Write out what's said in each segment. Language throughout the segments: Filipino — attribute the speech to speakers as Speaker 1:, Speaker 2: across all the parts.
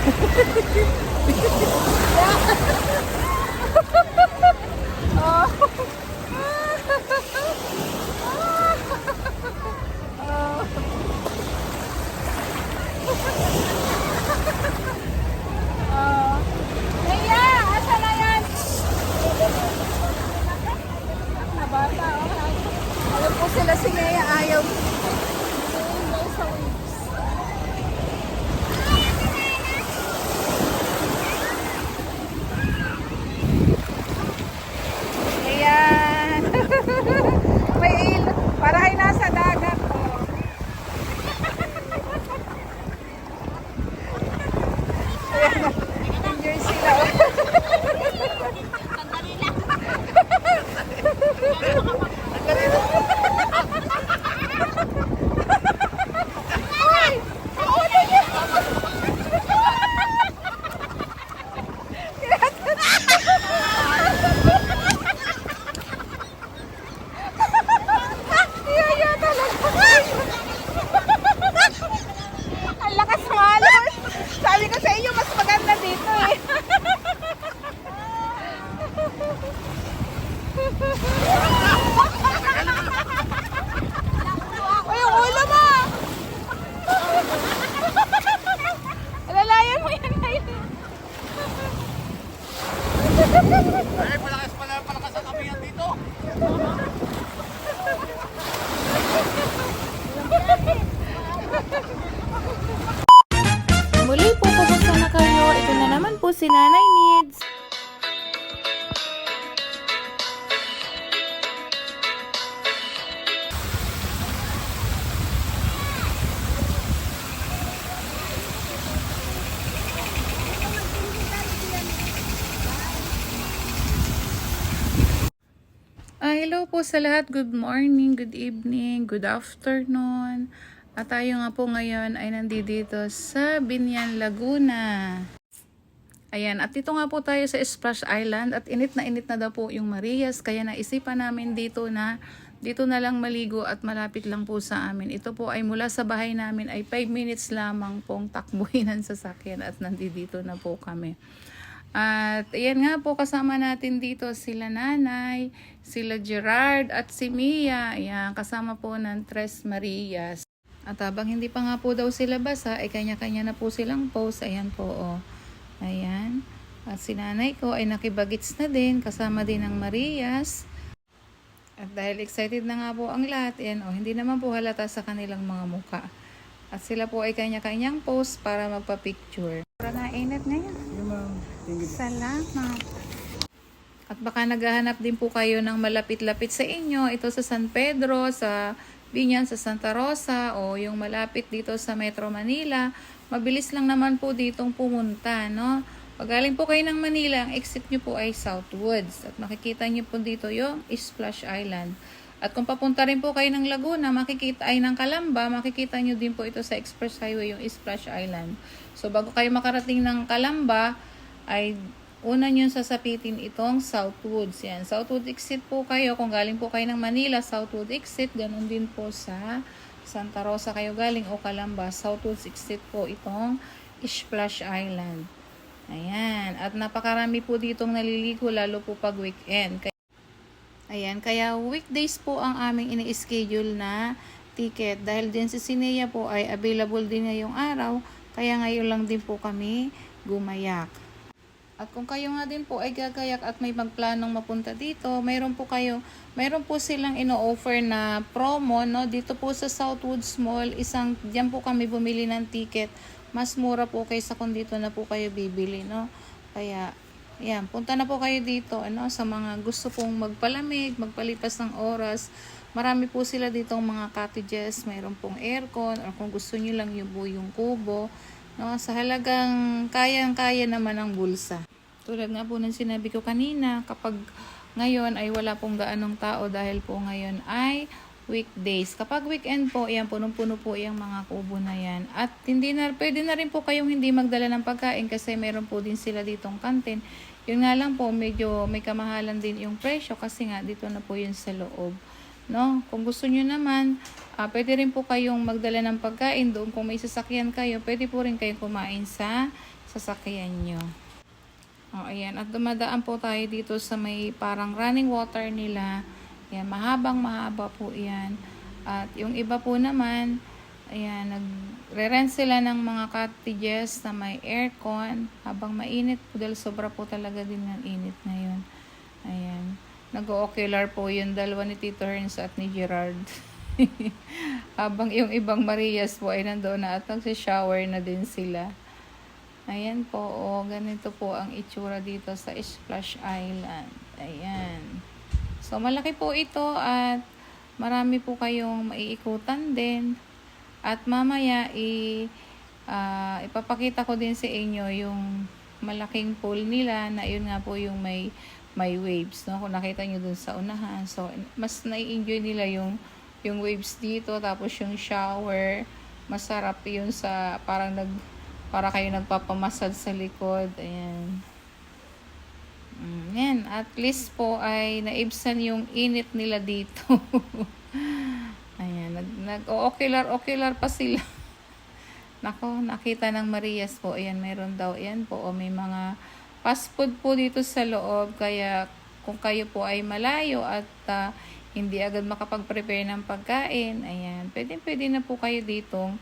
Speaker 1: Naya, asa na yan? Na bata, alam po sila si Naya ayaw. Ayan. May ilo. Para ay nasa dagat. Oh. Ayan. Enjoy sila. Ay! Ano niya? Iya talaga. Ang lakas malos. Sabi ko sa inyo, mas maganda dito eh. Uy, yung ulo mo! Alalayan mo yan na yun.
Speaker 2: Ay, palakas ang kami yan dito.
Speaker 3: Muli po, kumusta na kayo? Ito na naman po si Nanay Needs. Hello po sa lahat. Good morning, good evening, good afternoon. At tayo nga po ngayon ay nandito sa Binyan, Laguna. Ayan, at dito nga po tayo sa Splash Island at init na daw po yung Marias. Kaya naisipan namin dito na lang maligo at malapit lang po sa amin. Ito po ay mula sa bahay namin ay 5 minutes lamang pong takbuhin ng sasakyan at nandito na po kami. At ayan nga po, kasama natin dito sila Nanay, sila Gerard at si Mia. Ayan, kasama po ng Tres Marias. At habang hindi pa nga po daw sila basa, ay kanya-kanya na po silang post. Ayan po, oh. Ayan. At si Nanay ko ay nakibagits na din, kasama din ng Marias. At dahil excited na nga po ang lahat, ayan, oh, hindi naman po halata sa kanilang mga muka. At sila po ay kanya-kanyang post para magpa-picture. Para init ngayon. Salamat. At baka naghahanap din po kayo ng malapit-lapit sa inyo. Ito sa San Pedro, sa Binyan, sa Santa Rosa, o yung malapit dito sa Metro Manila. Mabilis lang naman po ditong pumunta, no? Pag galing po kayo ng Manila, ang exit nyo po ay Southwoods. At makikita nyo po dito yung Splash Island. At kung papunta rin po kayo ng Laguna, ng Calamba, makikita nyo din po ito sa Express Highway, yung Splash Island. So, bago kayo makarating ng Calamba, ay una nyo sasapitin itong Southwoods. Yan. Southwood exit po kayo. Kung galing po kayo ng Manila, Southwood exit. Ganon din po sa Santa Rosa kayo galing o Calamba. Southwood exit po itong Splash Island. Ayan. At napakarami po ditong naliligo, lalo po pag weekend. Ayan, kaya weekdays po ang aming ini-schedule na ticket. Dahil din si Sinea po ay available din ngayong araw, kaya ngayon lang din po kami gumayak. At kung kayo nga din po ay gagayak at may magplanong mapunta dito, mayroon po silang ino-offer na promo, no? Dito po sa Southwoods Mall, diyan po kami bumili ng ticket. Mas mura po kaysa kung dito na po kayo bibili, no? Kaya yan, punta na po kayo dito, ano, sa mga gusto pong magpalamig, magpalipas ng oras. Marami po sila ditong mga cottages, mayroon pong aircon, or kung gusto niyo lang yung buong kubo, no, sa halagang kayang-kaya naman ng bulsa. Tulad nga po ng sinabi ko kanina, kapag ngayon ay wala pong gaanong tao dahil po ngayon ay weekdays. Kapag weekend po, ayan, punong-puno po yung mga kubo na yan. At pwede na rin po kayong hindi magdala ng pagkain kasi meron po din sila ditong kantin. Yun nga lang po, medyo may kamahalan din yung presyo kasi nga dito na po yun sa loob. No? Kung gusto nyo naman, pwede rin po kayong magdala ng pagkain doon. Kung may sasakyan kayo, pwede po rin kayong kumain sa sasakyan nyo. O, ayan. At dumadaan po tayo dito sa may parang running water nila. Ayan, mahaba po yan. At yung iba po naman, ayan, nagre-rent sila ng mga cottages na may aircon habang mainit po dahil sobra po talaga din ng init ngayon. Ayan. Nag-o-ocular po yung dalawa ni Tito Herns at ni Gerard. Habang yung ibang Marias po ay nandoon na at nagsishower na din sila. Ayan po, ganito po ang itsura dito sa Splash Island. Ayan. So, malaki po ito at marami po kayong maiikutan din. At mamaya, ipapakita ko din sa inyo yung malaking pool nila na yun nga po yung may waves. No? Kung nakita nyo dun sa unahan. So, mas nai-enjoy nila yung waves dito. Tapos yung shower, masarap yun sa para kayo nagpapamasad sa likod. Ayan. Yan. At least po ay naibsan yung init nila dito. Ayan. Nag-ocular pa sila. Nako, nakita ng Marias po. Ayan, meron daw. Ayan po. O, may mga fast food po dito sa loob. Kaya kung kayo po ay malayo at hindi agad makapag-prepare ng pagkain, ayan, pwede na po kayo dito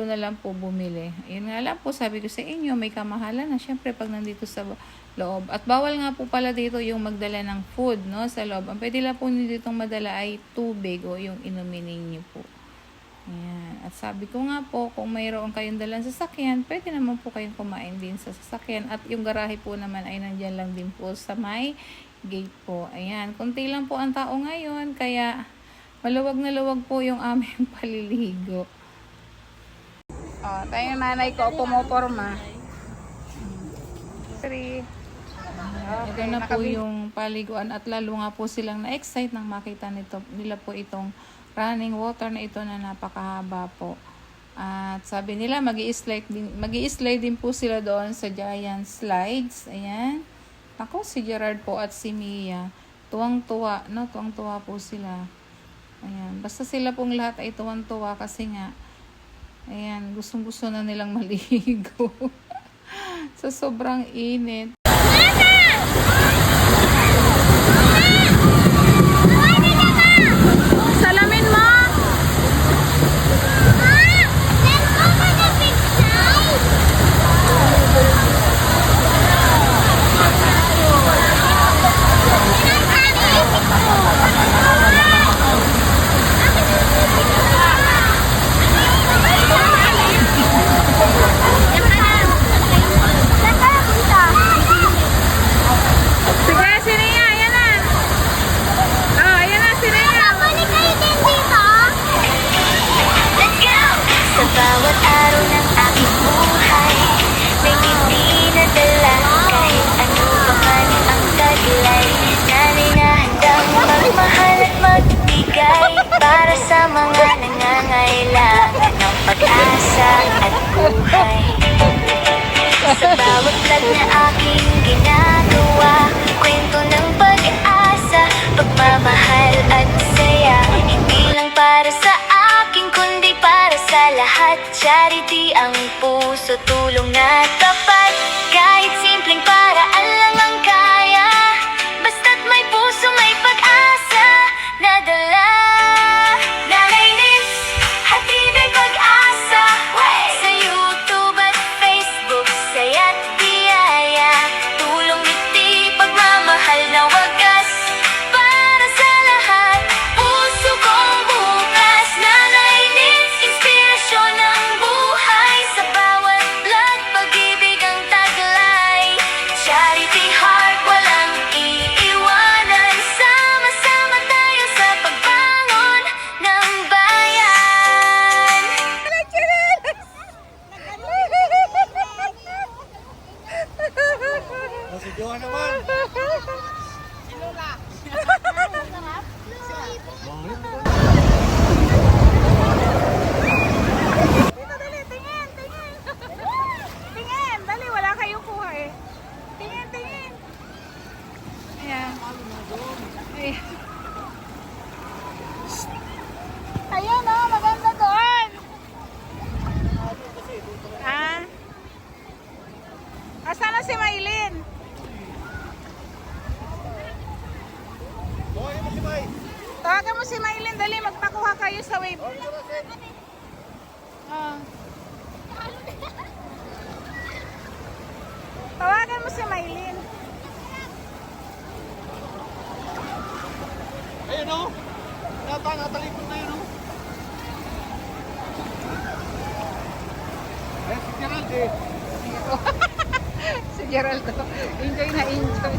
Speaker 3: na lang po bumili. Ayun nga lang po, sabi ko sa inyo, may kamahalan na syempre pag nandito sa loob. At bawal nga po pala dito yung magdala ng food, no, sa loob. Ang pwede lang po dito madala ay tubig o yung inumin ninyo po. Ayan. At sabi ko nga po, kung mayroon kayong dalang sasakyan, pwede naman po kayong kumain din sa sasakyan. At yung garahe po naman ay nandyan lang din po sa may gate po. Ayan. Kunti lang po ang tao ngayon, kaya maluwag na luwag po yung aming paliligo. Tayo yung nanay ko, pumoporma. 3. Ito na po yung paliguan at lalo nga po silang na-excite nang makita nila po itong running water na ito na napakahaba po. At sabi nila mag-i-slide din po sila doon sa giant slides. Ayan. Ako, si Gerard po at si Mia. Tuwang-tuwa, no? Tuwang-tuwa po sila. Ayan. Basta sila pong lahat ay tuwang-tuwa kasi nga ayan, gustong-gusto na nilang maligo. Sa sobrang init. Salamin mo!
Speaker 4: Bawat araw ng aking buhay, may ngiti na dala kahit ano pa man ang taglay. Nanay na handang magmahal at magbigay para sa mga nangangailangan ng pag-asa at buhay. Sa bawat vlog na aking ginagawa, kwento ng pag-asa, pagmamahal at saya. Hindi lang para sa akin kundi para sa lahat. Charity ang puso, tulong na tapat. Kahit simpleng paraan lang ang kaya, basta't may puso, may pag-asa na dala. Nanay Liz, hatid ay pag-asa. Sa YouTube at Facebook, saya't biyaya. Tulong, ngiti, pagmamahal na wagas para sa lahat. Puso kong bukas. Nanay Liz, inspirasyon ng buhay. Sa bawat vlog, pag-ibig ang taglay. Charity heart, walang iiwanan. Sama-sama tayo sa pagbangon ng bayan.
Speaker 2: Si Johan naman.
Speaker 1: Dito, dali, tingin. Tingin, dali, wala kayong kuha eh. Tingin. Ayan. Ayan. Ayan, oh, maganda doon. Ah. Asan na si Maylin?
Speaker 2: Buhay mo si May.
Speaker 1: Tawagan mo si Maylin. Dali, magpakuha kayo sa wave. Ah. Tawagan mo si Maylin.
Speaker 2: Ayun o. Natalikod na yun o. Eh, si Gerald eh.
Speaker 1: Si Geraldo. Enjoy na enjoy.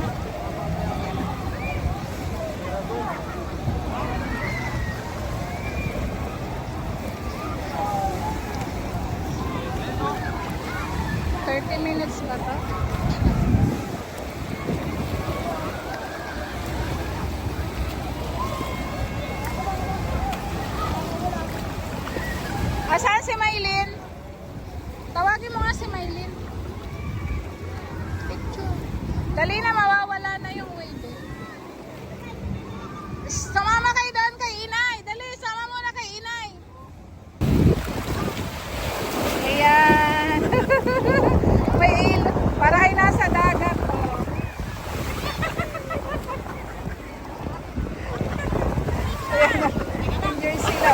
Speaker 1: Minutes na to. Asan si Maylin? Tawagin mo nga si Maylin. Picture. Dali na, mawawala na yung wave eh. Sumama kayo doon kay Inay. Dali, sama muna kay Inay. Ayan. May ilo. Para ay nasa dagat. Oh. Ayan na. Enjoy sila.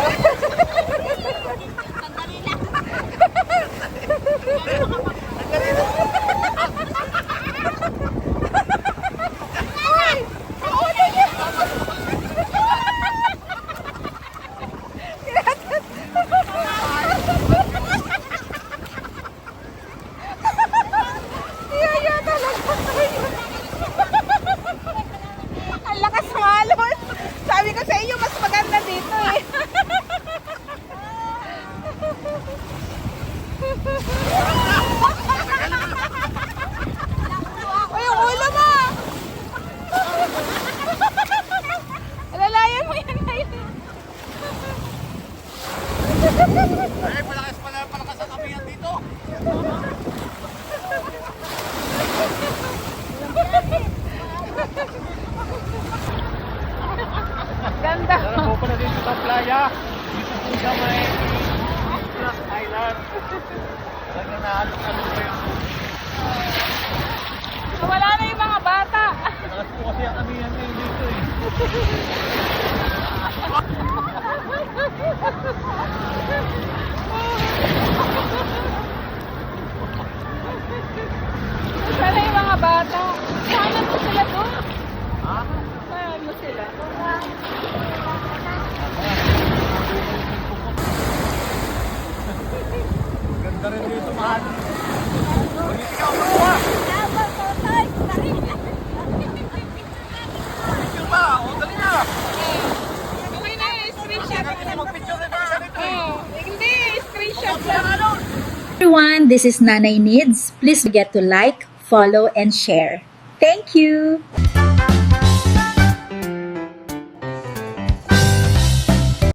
Speaker 1: Ang lakas malon. Sabi ko sa inyo, mas maganda dito eh. O yung ulo mo. Alalayan mo yan na yun.
Speaker 2: Ay, palakas ang kamihan dito.
Speaker 1: Ganda.
Speaker 2: Tara po pala dito sa playa. Dito po sa may Plus Island. Talaga nahalong-halong pa yun.
Speaker 1: Wala na yung mga bata.
Speaker 2: Lakas po kasi ang kamihan ngayon dito eh.
Speaker 1: Sana yung mga bata. Sana mo sila doon.
Speaker 2: Ha?
Speaker 1: Sana mo sila.
Speaker 2: Ganda rin dito, mahal. Magiging ako makuha. Picture ba? O, dali na.
Speaker 1: Okay na, screenshot.
Speaker 2: Mag-picture rin tayo sa dito eh.
Speaker 1: Oh, hindi, screenshot lang.
Speaker 5: Everyone, this is Nanay Needs. Please forget to like, follow, and share. Thank you!